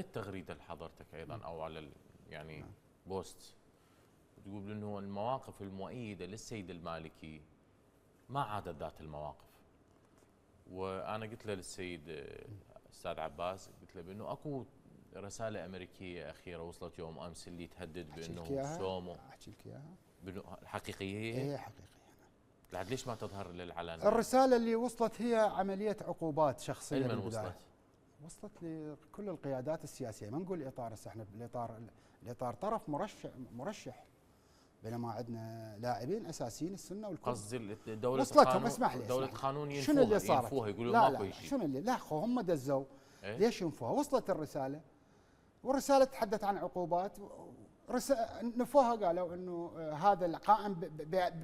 قريت تغريده لحضرتك ايضا او على يعني بوست تقول انه المواقف المؤيده للسيد المالكي ما عادت ذات المواقف. وانا قلت له للسيد استاذ عباس، قلت له بانه اكو رساله امريكيه اخيره وصلت يوم امس اللي تهدد بانه سومو. احكي لك اياها حقيقيه هي؟ ايه حقيقيه. بعد ليش ما تظهر للعلن؟ الرساله اللي وصلت هي عمليه عقوبات شخصيه. لمن وصلت؟ وصلت لكل القيادات السياسيه، ما نقول اطار، هسه احنا الاطار طرف مرشح، بينما عندنا لاعبين اساسيين السنه والكل. قصدي دوله وصلتهم. اسمح لي دوله قانون ينفوها. شنو اللي صار؟ يقولوا ماكو شيء. شنو اللي لا هم دزوا. إيه؟ ليش ينفوها؟ وصلت الرساله، والرساله تحدث عن عقوبات، نفوها قالوا انه هذا القائم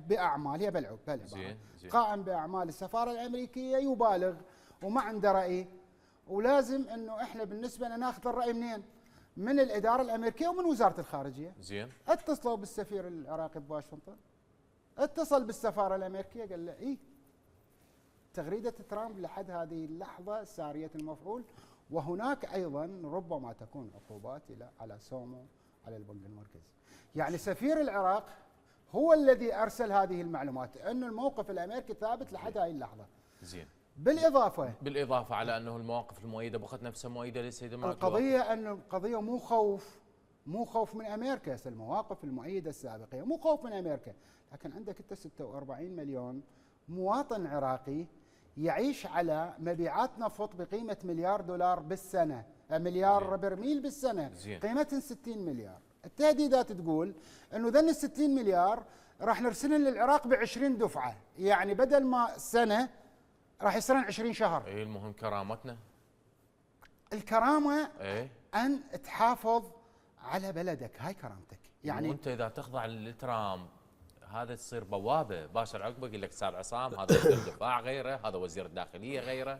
باعمال، هي بالعباره قائم باعمال السفاره الامريكيه يبالغ وما عنده راي، ولازم انه احنا بالنسبه لنا ناخذ الراي منين؟ من الاداره الامريكيه ومن وزاره الخارجيه. زين. اتصلوا بالسفير العراقي بواشنطن، اتصل بالسفاره الامريكيه قال له ايه تغريده ترامب لحد هذه اللحظه ساريه المفعول، وهناك ايضا ربما تكون عقوبات على سومو، على البنك المركزي. يعني سفير العراق هو الذي ارسل هذه المعلومات انه الموقف الامريكي ثابت لحد هذه اللحظه. زين. بالاضافه على انه المواقف المؤيده بقت نفسها مؤيده للسيد المالكي. القضيه انه القضيه مو خوف من امريكا، المواقف المؤيده السابقه مو خوف من امريكا، لكن عندك انت 46 مليون مواطن عراقي يعيش على مبيعات نفط بقيمه مليار دولار بالسنه، مليار برميل بالسنه، قيمتهم 60 مليار. التهديدات تقول انه ذن ال 60 مليار راح نرسلهم للعراق ب20 دفعه، يعني بدل ما سنه راح يصيرون 20 شهر. اي المهم كرامتنا. الكرامه ان تحافظ على بلدك، هاي كرامتك. يعني وانت اذا تخضع لترامب هذا تصير بوابه باشر عقبه يقول لك استاذ عصام هذا وزير الدفاع غيره، هذا وزير الداخليه غيره،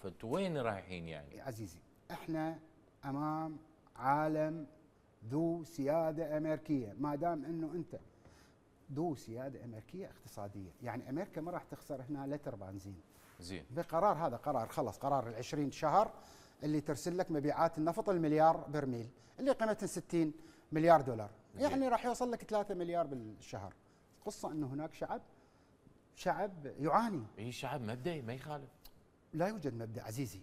فانتوا وين رايحين يعني؟ عزيزي احنا امام عالم ذو سياده امريكيه، ما دام انه انت ذو سياده امريكيه اقتصاديه، يعني امريكا ما راح تخسر هنا لتر بنزين. زين. بقرار، هذا قرار خلص، قرار ال20 شهر اللي ترسل لك مبيعات النفط المليار برميل اللي قيمتها 60 مليار دولار، زين. يعني راح يوصل لك 3 مليار بالشهر. القصه انه هناك شعب يعاني. اي شعب مبدئي ما يخالف. لا يوجد مبدا عزيزي.